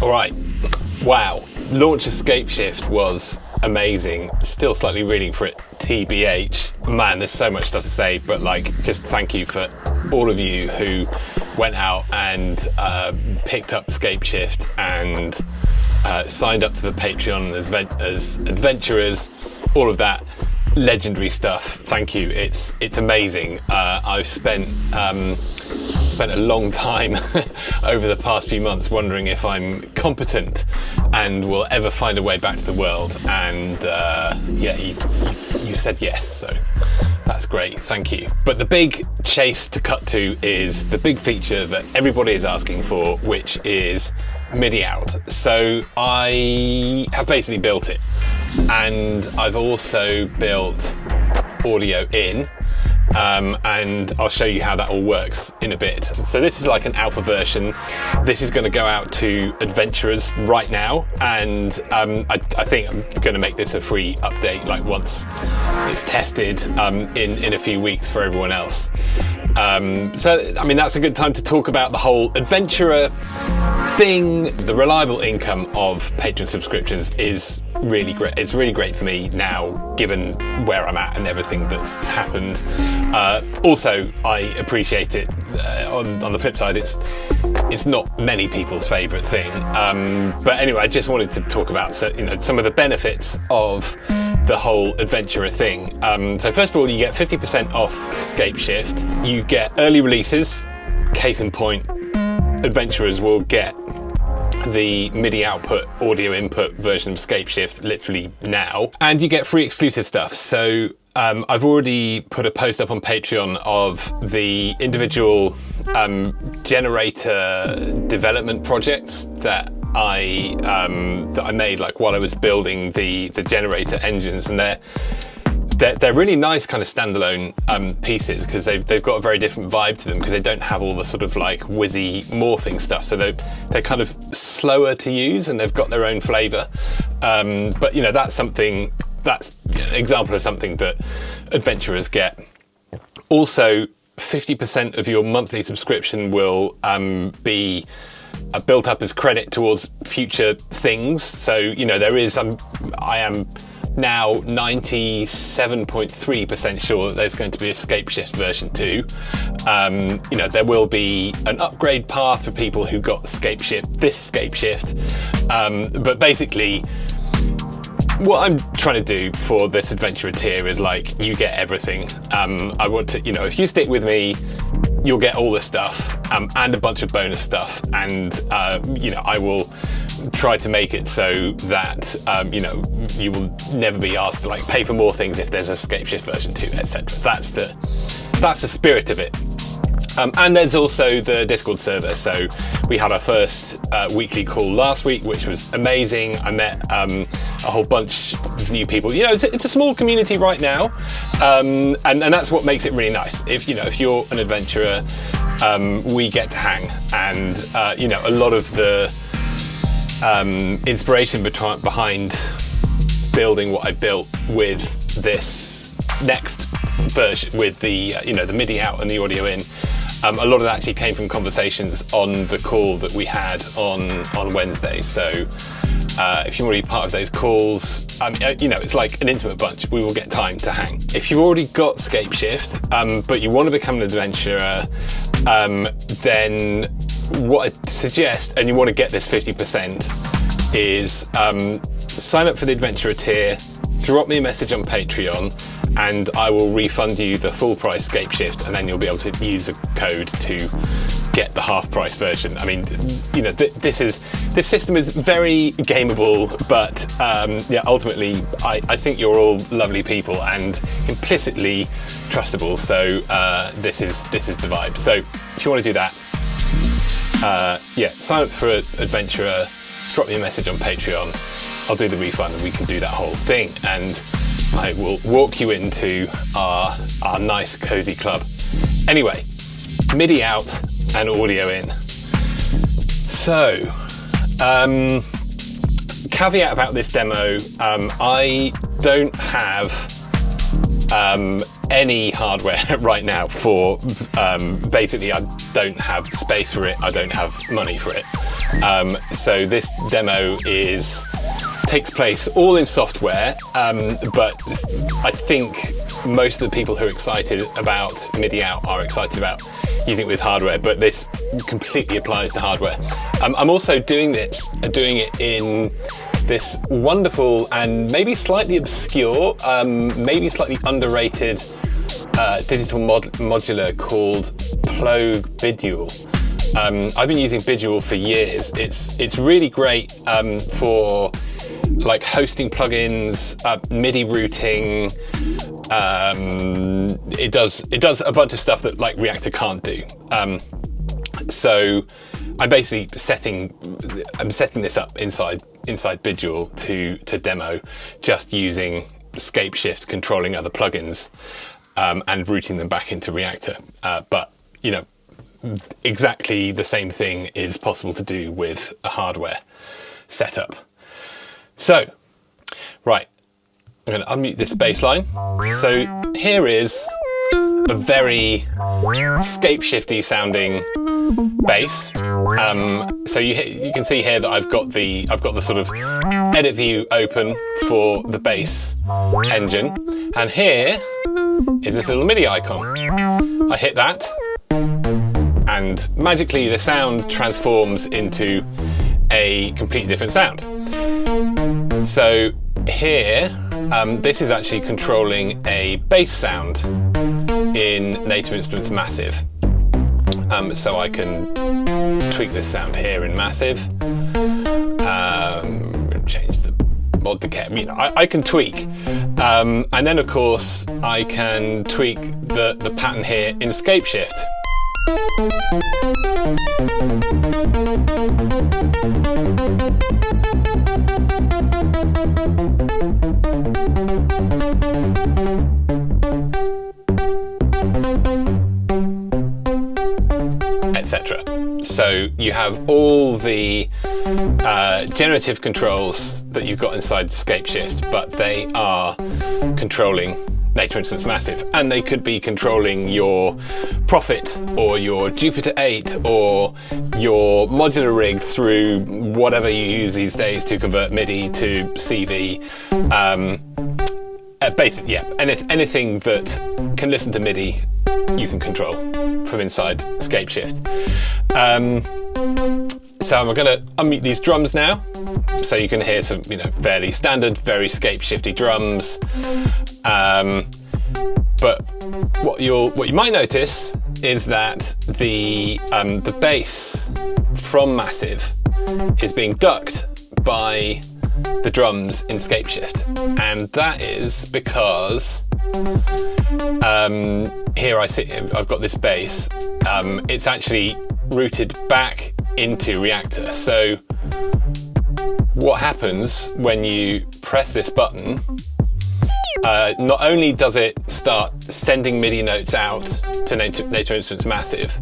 All right, wow. Launch of Scapeshift was amazing. Still slightly reading for it, TBH. Man, there's so much stuff to say, but just thank you for all of you who went out and picked up Scapeshift and signed up to the Patreon as adventurers, all of that legendary stuff. Thank you. It's amazing. I've spent a long time over the past few months wondering if I'm competent and will ever find a way back to the world, and you said yes, so that's great, thank you. But the big chase to cut to is the big feature that everybody is asking for, which is MIDI out. So I have basically built it, and I've also built audio in, and I'll show you how that all works in a bit. So this is like an alpha version. This is going to go out to adventurers right now, and I think I'm going to make this a free update once it's tested in a few weeks for everyone else. So I mean, that's a good time to talk about the whole adventurer thing. The reliable income of Patreon subscriptions is really great. It's really great for me now, given where I'm at and everything that's happened. Also, I appreciate it. On the flip side, it's not many people's favourite thing. But anyway, I just wanted to talk about some of the benefits of the whole adventurer thing. So first of all, you get 50% off Scapeshift. You get early releases. Case in point, adventurers will get the MIDI output, audio input version of Scapeshift literally now, and you get free exclusive stuff. So I've already put a post up on Patreon of the individual generator development projects that I made while I was building the generator engines, and they're really nice kind of standalone pieces, because they've got a very different vibe to them, because they don't have all the sort of whizzy morphing stuff. So they're kind of slower to use, and they've got their own flavour. But that's an example of something that adventurers get. Also, 50% of your monthly subscription will be built up as credit towards future things. So I am now 97.3% sure that there's going to be a Scapeshift version 2. There will be an upgrade path for people who got this Scapeshift. But basically, what I'm trying to do for this adventurer tier is you get everything. I want to, if you stick with me, you'll get all the stuff and a bunch of bonus stuff. And, I will try to make it so that, you will never be asked to pay for more things if there's a Scapeshift version 2, etc. That's the spirit of it. And there's also the Discord server. So we had our first weekly call last week, which was amazing. I met a whole bunch of new people. It's a small community right now, and that's what makes it really nice. If you're an adventurer, we get to hang, and a lot of the inspiration behind building what I built with this next version, with the the MIDI out and the audio in. A lot of that actually came from conversations on the call that we had on Wednesday. So if you want to be part of those calls, it's like an intimate bunch. We will get time to hang. If you've already got Scapeshift, but you want to become an adventurer, then what I suggest, and you want to get this 50%, is sign up for the adventurer tier, drop me a message on Patreon, and I will refund you the full price Scapeshift, and then you'll be able to use a code to get the half price version. I mean, this system is very gameable, but ultimately, I think you're all lovely people and implicitly trustable. So this is the vibe. So if you want to do that, sign up for Adventurer, drop me a message on Patreon. I'll do the refund, and we can do that whole thing. And I will walk you into our nice cozy club. Anyway, MIDI out and audio in. So, caveat about this demo, I don't have any hardware right now for basically I don't have space for it, I don't have money for it. So this demo takes place all in software, but I think most of the people who are excited about MIDI out are excited about using it with hardware, but this completely applies to hardware. I'm also doing it in this wonderful and maybe slightly obscure, maybe slightly underrated digital modular called Plogue Bidual. I've been using Bidual for years. It's really great for like hosting plugins, MIDI routing. It does a bunch of stuff that like Reactor can't do. So I'm basically setting this up inside Bidual to demo, just using Scapeshift controlling other plugins and routing them back into Reactor. But you know, exactly the same thing is possible to do with a hardware setup. So, right, I'm going to unmute this bass line. So here is a very Scapeshifty sounding bass. So you can see here that I've got the sort of edit view open for the bass engine, and here is this little MIDI icon. I hit that, and magically the sound transforms into a completely different sound. So here, this is actually controlling a bass sound in Native Instruments Massive. So I can tweak this sound here in Massive. Change the mod decay. You know, I can tweak, and then of course I can tweak the pattern here in Scapeshift. Etc. So you have all the generative controls that you've got inside Scapeshift, but they are controlling Native Instruments Massive, and they could be controlling your Prophet or your Jupiter 8 or your modular rig through whatever you use these days to convert MIDI to CV. Basically, yeah, anything that can listen to MIDI, you can control from inside Scapeshift. So I'm going to unmute these drums now, so you can hear some, you know, fairly standard, very Scapeshifty drums. But what you might notice is that the bass from Massive is being ducked by the drums in Scapeshift, and that is because here I've got this bass. It's actually routed back into Reactor. So what happens when you press this button? Not only does it start sending MIDI notes out to Native Instruments Massive,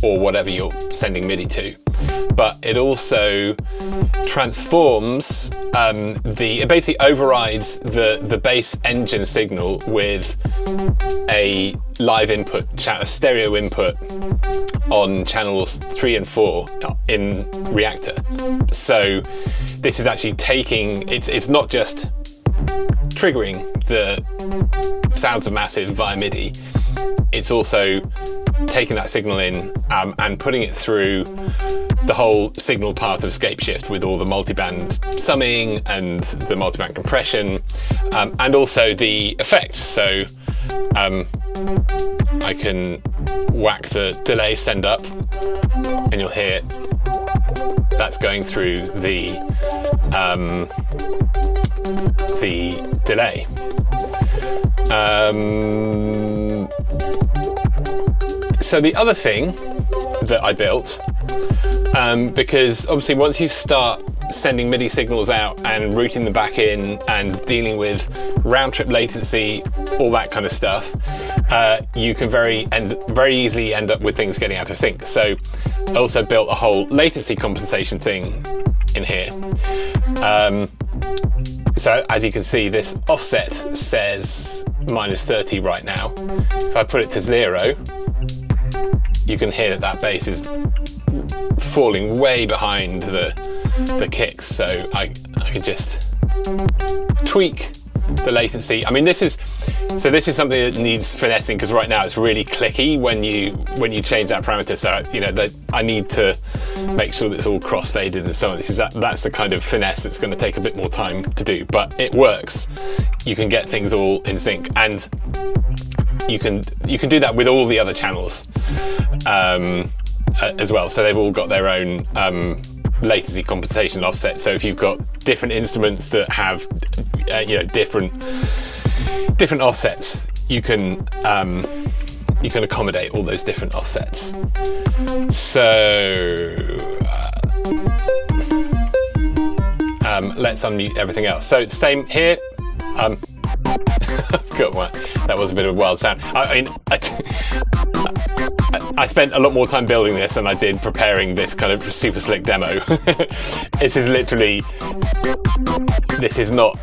or whatever you're sending MIDI to, but it also transforms, it basically overrides the bass engine signal with a live input, a stereo input on channels 3 and 4 in Reactor. So this is actually it's not just triggering the sounds of Massive via MIDI, it's also taking that signal in and putting it through the whole signal path of Scapeshift with all the multiband summing and the multiband compression, and also the effects. So I can whack the delay send up, and you'll hear that's going through the delay. So the other thing that I built, because obviously once you start sending MIDI signals out and routing them back in and dealing with round trip latency, all that kind of stuff, you can very easily end up with things getting out of sync. So I also built a whole latency compensation thing in here. So as you can see, this offset says minus 30 right now. If I put it to 0, you can hear that bass is falling way behind the kicks. So I can just tweak the latency. I mean, this is something that needs finessing, because right now it's really clicky when you change that parameter. So I need to make sure that it's all cross-faded and so on. That's the kind of finesse that's going to take a bit more time to do, but it works. You can get things all in sync, and you can do that with all the other channels as well. So they've all got their own latency compensation offset. So if you've got different instruments that have different offsets, you can accommodate all those different offsets. So let's unmute everything else. So same here. Got one. That was a bit of a wild sound. I spent a lot more time building this than I did preparing this kind of super slick demo. This is not.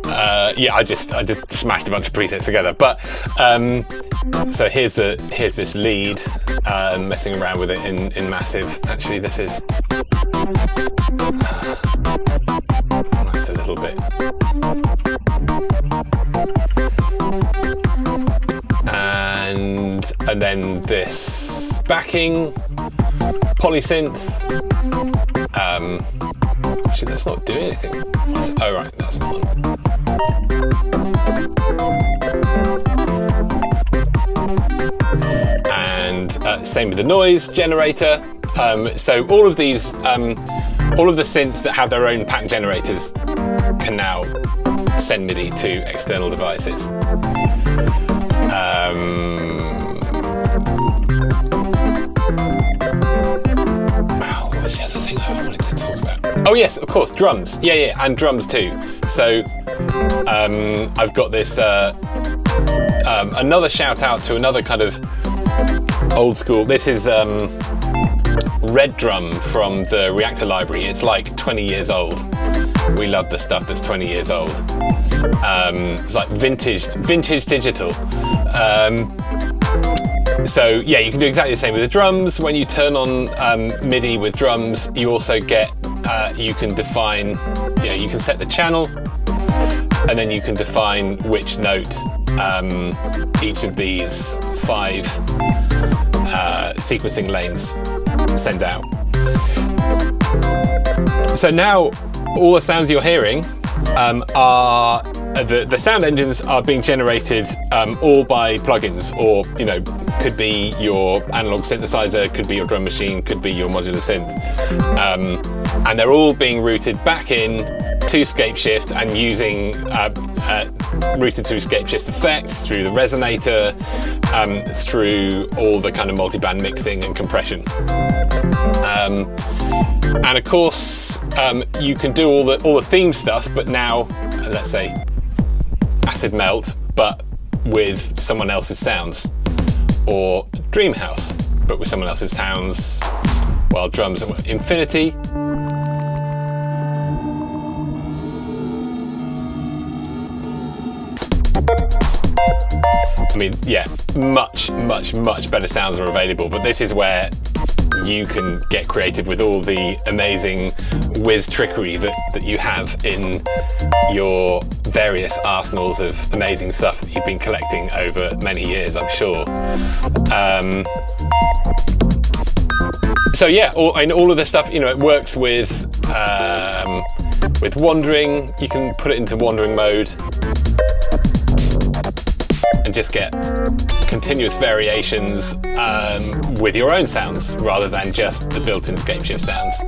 I just smashed a bunch of presets together. But so here's this lead, messing around with it in Massive. Actually, this is that's a little bit. And then this backing polysynth. Actually, that's not doing anything. Oh right, that's the one. And same with the noise generator. So all of these, all of the synths that have their own pattern generators can now send MIDI to external devices. What was the other thing that I wanted to talk about? Oh yes, of course, drums. Yeah, and drums too. So I've got this another shout out to another kind of old school. This is Red Drum from the Reactor library. It's like 20 years old. We love the stuff that's 20 years old. It's like vintage digital. So yeah, you can do exactly the same with the drums. When you turn on MIDI with drums, you also get you can define, you can set the channel, and then you can define which note each of these 5 sequencing lanes send out. So now all the sounds you're hearing are the sound engines are being generated all by plugins, or could be your analog synthesizer, could be your drum machine, could be your modular synth, and they're all being routed back in to Scapeshift and using routed through Scapeshift effects, through the resonator, through all the kind of multi-band mixing and compression. And of course, you can do all the theme stuff, but now, let's say, Acid Melt, but with someone else's sounds, or Dreamhouse, but with someone else's sounds, while drums are Infinity. I mean, yeah, much better sounds are available, but this is where you can get creative with all the amazing whiz trickery that you have in your various arsenals of amazing stuff that you've been collecting over many years, I'm sure. So yeah, all of this stuff, it works with wandering. You can put it into wandering mode and just get continuous variations with your own sounds rather than just the built-in Scapeshift sounds.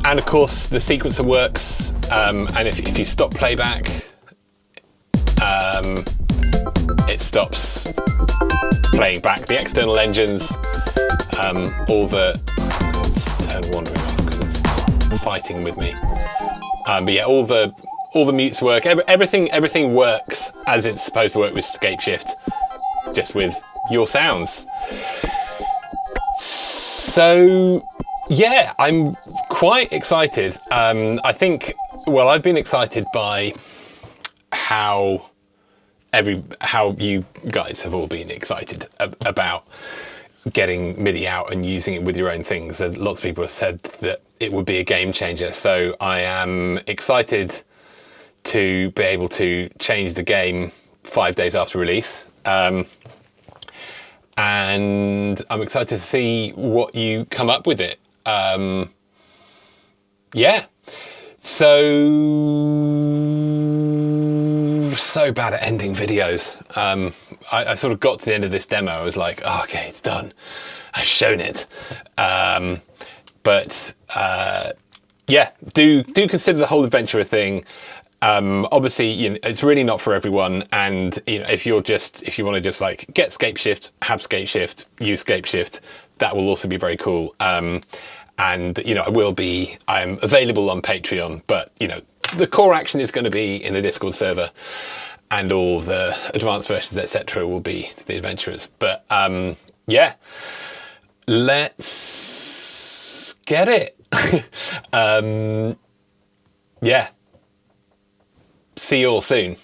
And of course the sequencer works, and if you stop playback, it stops playing back the external engines, all the... Let's turn wandering off because it's fighting with me. But yeah, all the mutes work. Everything works as it's supposed to work with Scapeshift, just with your sounds. So yeah, I'm quite excited. I think, well, I've been excited by how you guys have all been excited about getting MIDI out and using it with your own things. Lots of people have said that it would be a game changer. So I am excited to be able to change the game 5 days after release. And I'm excited to see what you come up with it. Yeah. So bad at ending videos. I sort of got to the end of this demo. I was like, oh, okay, it's done. I've shown it. Yeah, do consider the whole adventure thing. Obviously, you know, it's really not for everyone. And you know, if you want to just like get Scapeshift, have Scapeshift, use Scapeshift, that will also be very cool. And you know, I'm available on Patreon, but you know, the core action is going to be in the Discord server, and all the advanced versions, etc., will be to the adventurers. But yeah, let's get it. Yeah. See you all soon.